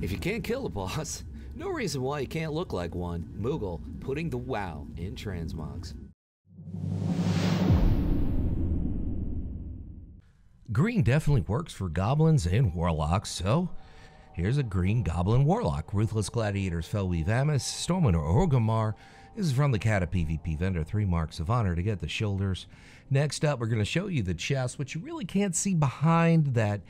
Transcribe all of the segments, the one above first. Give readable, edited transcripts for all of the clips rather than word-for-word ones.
If you can't kill a boss, no reason why you can't look like one. Moogle putting the WoW in transmogs. Green definitely works for goblins and warlocks, so here's a green goblin warlock. Ruthless Gladiators Felweave Amis, Stormwind or Orgrimmar. This is from the Cata PvP vendor, 3 marks of honor to get the shoulders. Next up, we're going to show you the chest, which you really can't see behind that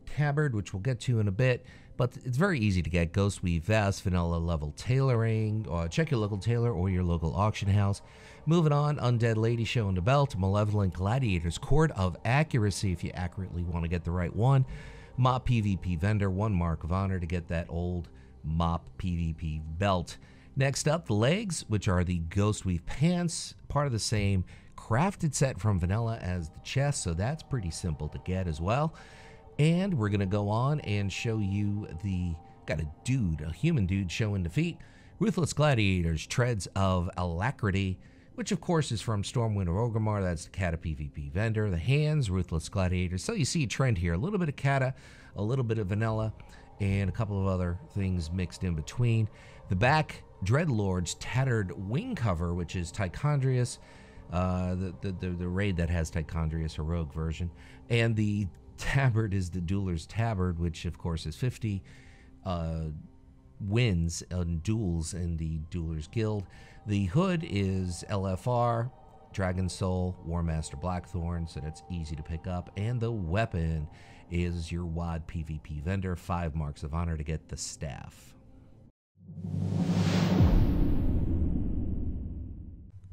tabard, which we'll get to in a bit, but it's very easy to get. Ghostweave vest, vanilla level tailoring, check your local tailor or your local auction house. Moving on, Undead Lady showing the belt, Malevolent Gladiators Cord of Accuracy if you accurately want to get the right one. Mop PvP vendor, 1 mark of honor to get that old Mop PvP belt. Next up, the legs, which are the Ghostweave pants, part of the same crafted set from vanilla as the chest, so that's pretty simple to get as well. And we're going to go on and show you got a human dude showing the feet. Ruthless Gladiators, Treads of Alacrity, which of course is from Stormwind or Orgrimmar. That's the Cata PvP vendor. The hands, Ruthless Gladiators. So you see a trend here, a little bit of Cata, a little bit of vanilla, and a couple of other things mixed in between. The back, Dreadlord's Tattered Wing Cover, which is Tichondrius, the raid that has Tichondrius, a rogue version. And the tabard is the Dueler's Tabard, which of course is 50 wins on duels in the Dueler's Guild. The hood is LFR, Dragon Soul, Warmaster Blackthorn, so that's easy to pick up. And the weapon is your WAD PvP vendor, 5 marks of honor to get the staff.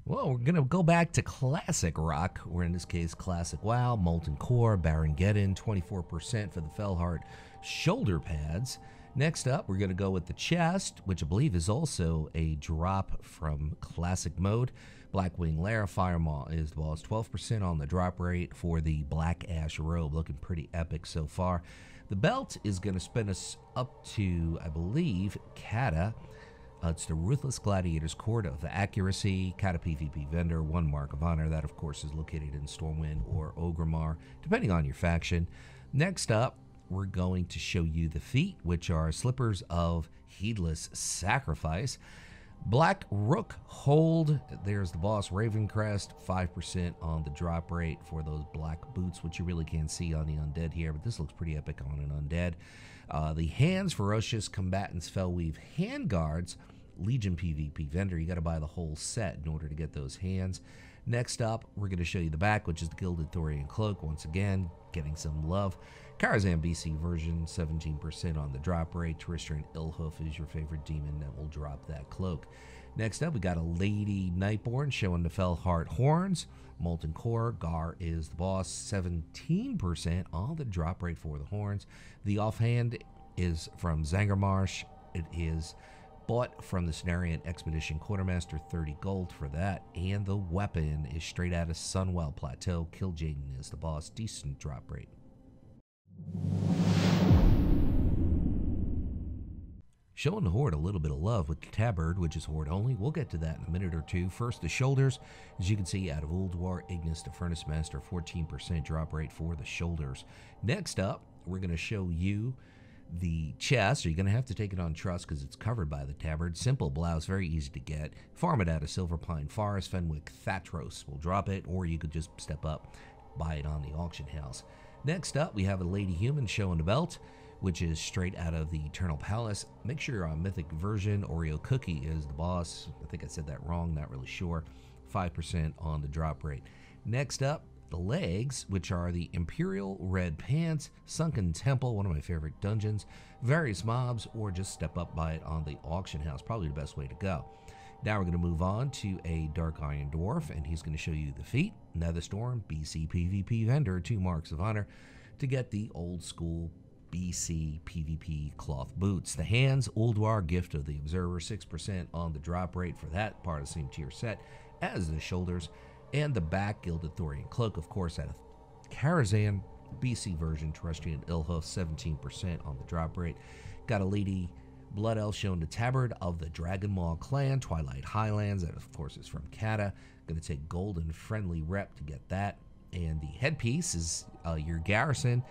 Well, we're going to go back to Classic Rock, or in this case, Classic WoW, Molten Core, Baron-Geddon, 24% for the Fellheart shoulder pads. Next up, we're going to go with the chest, which I believe is also a drop from Classic mode. Blackwing Lair, Firemaw is the boss, 12% on the drop rate for the Black Ash robe, looking pretty epic so far. The belt is going to spin us up to, I believe, Cata. It's the Ruthless Gladiators Cord of Accuracy, Cata PvP vendor, 1 mark of honor. That, of course, is located in Stormwind or Orgrimmar, depending on your faction. Next up, we're going to show you the feet, which are Slippers of Heedless Sacrifice. Black Rook Hold, there's the boss, Ravencrest, 5% on the drop rate for those black boots, which you really can't see on the undead here, but this looks pretty epic on an undead. The hands, Ferocious Combatants Fellweave Handguards, Legion PvP vendor. You got to buy the whole set in order to get those hands. Next up, we're going to show you the back, which is the Gilded Thorian Cloak. Once again, getting some love. Karazhan BC version, 17% on the drop rate. Tristrian Illhoof is your favorite demon that will drop that cloak. Next up, we got a Lady Nightborn showing the Fellheart Horns. Molten Core, Gar is the boss, 17% on the drop rate for the horns. The offhand is from Zangarmarsh. It is bought from the Cenarian Expedition Quartermaster, 30 gold for that. And the weapon is straight out of Sunwell Plateau. Kil'jaeden is the boss, decent drop rate. Showing the Horde a little bit of love with the tabard, which is Horde only. We'll get to that in a minute or two. First, the shoulders. As you can see, out of Ulduar, Ignis to Furnace Master, 14% drop rate for the shoulders. Next up, we're going to show you the chest. You're going to have to take it on trust because it's covered by the tabard. Simple blouse, very easy to get. Farm it out of Silver Pine Forest. Fenwick Thatros will drop it, or you could just step up, buy it on the auction house. Next up, we have a Lady Human showing the belt, which is straight out of the Eternal Palace. Make sure you're on Mythic version. Oreo Cookie is the boss. I think I said that wrong, not really sure. 5% on the drop rate. Next up, the legs, which are the Imperial Red Pants, Sunken Temple, one of my favorite dungeons, various mobs, or just step up, buy it on the auction house. Probably the best way to go. Now we're going to move on to a Dark Iron Dwarf, and he's going to show you the feet. Netherstorm, BC PvP vendor, 2 marks of honor to get the old school BC PvP cloth boots. The hands, Ulduar, Gift of the Observer, 6% on the drop rate for that part of the same tier set as the shoulders. And the back, Gilded Thorian Cloak, of course, out of Karazhan, BC version, Terrestrian Illhoof, 17% on the drop rate. Got a Lady Blood Elf showing the tabard of the Dragonmaw clan, Twilight Highlands, that of course is from Cata. Going to take Golden Friendly Rep to get that. And the headpiece is your Garrison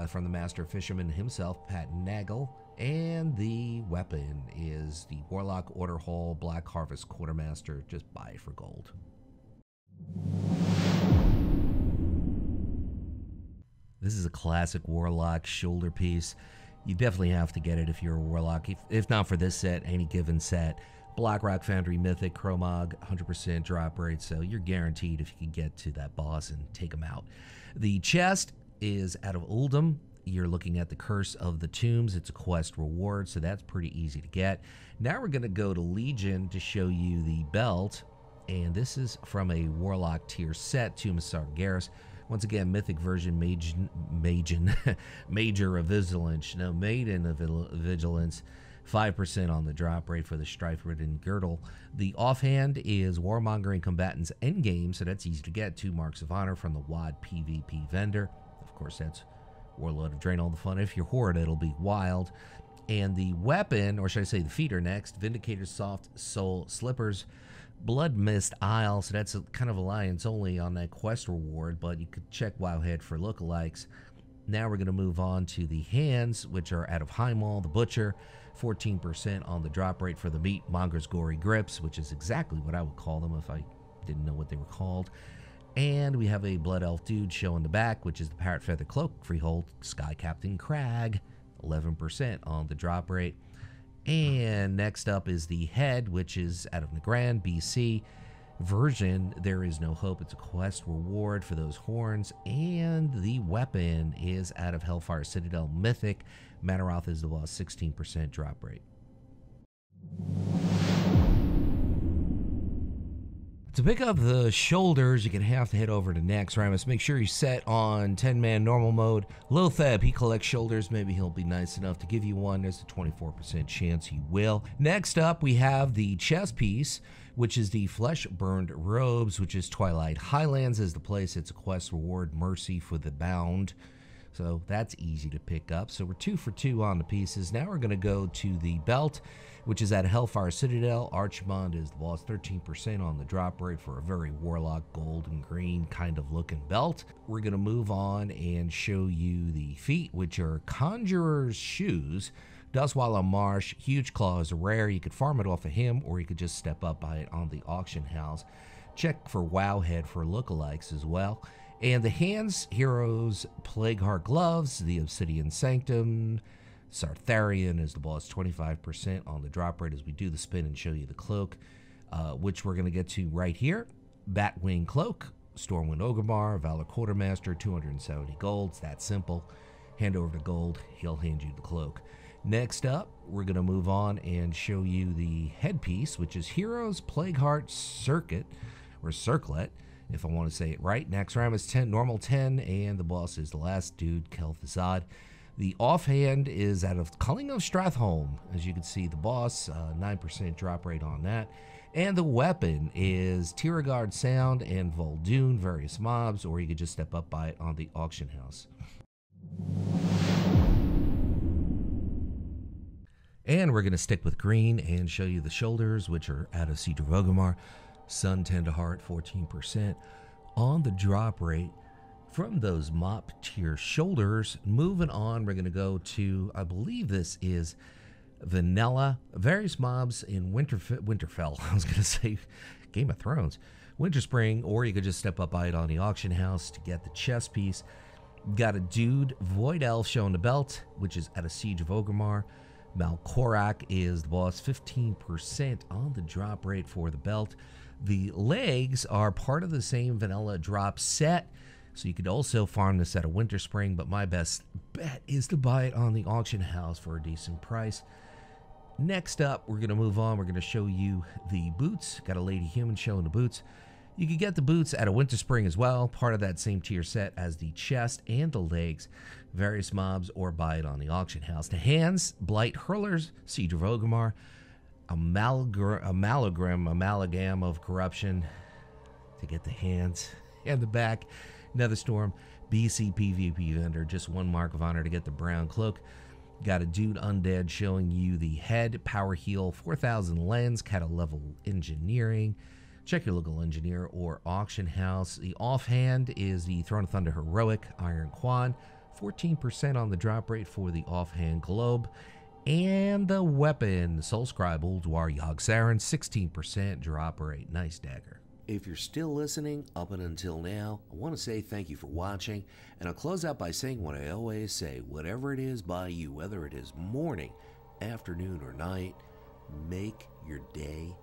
from the Master Fisherman himself, Pat Nagel. And the weapon is the Warlock Order Hall Black Harvest Quartermaster. Just buy it for gold. This is a classic Warlock shoulder piece. You definitely have to get it if you're a Warlock. If not for this set, any given set. Blackrock Foundry Mythic, XMOG, 100% drop rate, so you're guaranteed if you can get to that boss and take him out. The chest is out of Uldum. You're looking at the Curse of the Tombs. It's a quest reward, so that's pretty easy to get. Now we're going to go to Legion to show you the belt, and this is from a Warlock tier set, Tomb of Sargeras. Once again, Mythic version, Major of Vigilance. No, Maiden of Vigilance. 5% on the drop rate for the Strife-Ridden Girdle. The offhand is Warmongering Combatants Endgame, so that's easy to get. 2 Marks of Honor from the WAD PvP vendor. Of course, that's Warlords of Draenor, all the fun. If you're Horde, it'll be Wild. And the weapon, or should I say the feet are next, Vindicator's Soft Soul Slippers, Blood Mist Isle, so that's a kind of alliance only on that quest reward, but you could check Wowhead for lookalikes. Now we're going to move on to the hands, which are out of Heimwall, the Butcher, 14% on the drop rate for the Meat Monger's Gory Grips, which is exactly what I would call them if I didn't know what they were called. And we have a Blood Elf dude showing the back, which is the Parrot Feather Cloak, Freehold Sky Captain Crag, 11% on the drop rate. And next up is the head, which is out of Nagrand, BC. Version, There Is No Hope. It's a quest reward for those horns. And the weapon is out of Hellfire Citadel Mythic. Manaroth is the boss, 16% drop rate. To pick up the shoulders, you're going to have to head over to Naxxramas. Make sure you set on 10-man normal mode. Lotheb, he collects shoulders. Maybe he'll be nice enough to give you one. There's a 24% chance he will. Next up, we have the chest piece, which is the Flesh-Burned Robes, which is Twilight Highlands is the place. It's a quest reward, Mercy for the Bound. So that's easy to pick up. So we're 2 for 2 on the pieces. Now we're going to go to the belt, which is at Hellfire Citadel. Archmond is the boss, 13% on the drop rate for a very Warlock gold and green kind of looking belt. We're going to move on and show you the feet, which are Conjurer's Shoes. Dustwallow Marsh, Huge Claw is rare. You could farm it off of him, or you could just step up by it on the auction house. Check for Wowhead for lookalikes as well. And the hands, Heroes, Plagueheart Gloves, the Obsidian Sanctum, Sartharian is the boss, 25% on the drop rate as we do the spin and show you the cloak, which we're going to get to right here. Batwing Cloak, Stormwind Ogremar, Valor Quartermaster, 270 gold. It's that simple. Hand over the gold, he'll hand you the cloak. Next up, we're going to move on and show you the headpiece, which is Heroes, Plagueheart Circuit, or Circlet, if I want to say it right. Naxxramas 10, normal 10, and the boss is the last dude, Kel'Thuzad. The offhand is out of Culling of Stratholme. As you can see, the boss, 9% drop rate on that. And the weapon is Tiragard Sound and Vol'dun, various mobs, or you could just step up by it on the auction house. And we're going to stick with green and show you the shoulders, which are out of Siege of Orgrimmar. Sun, Tender Heart, 14% on the drop rate from those mop tier shoulders. Moving on, we're going to go to, I believe this is Vanilla. Various mobs in Winterfell. I was going to say Game of Thrones. Winterspring, or you could just step up by it on the auction house to get the chest piece. Got a dude, Void Elf, showing the belt, which is at a Siege of Orgrimmar. Malkorak is the boss, 15% on the drop rate for the belt. The legs are part of the same vanilla drop set, so you could also farm this at a Winterspring, but my best bet is to buy it on the auction house for a decent price. Next up, we're going to move on. We're going to show you the boots. Got a Lady Human showing the boots. You could get the boots at a Winterspring as well, part of that same tier set as the chest and the legs, various mobs, or buy it on the auction house. The hands, Blight Hurlers, Siege of Orgrimmar, amalgam of corruption to get the hands, and the back, Netherstorm, BC PvP vendor, just 1 mark of honor to get the brown cloak. Got a dude undead showing you the head, power heal, 4,000 lens, Cata level engineering. Check your local engineer or auction house. The offhand is the Throne of Thunder Heroic, Iron Quan, 14% on the drop rate for the offhand globe. And the weapon, Soulscribe Ulduar Yogg-Saron, 16% drop rate. Nice dagger. If you're still listening up and until now, I want to say thank you for watching, and I'll close out by saying what I always say: whatever it is by you, whether it is morning, afternoon, or night, make your day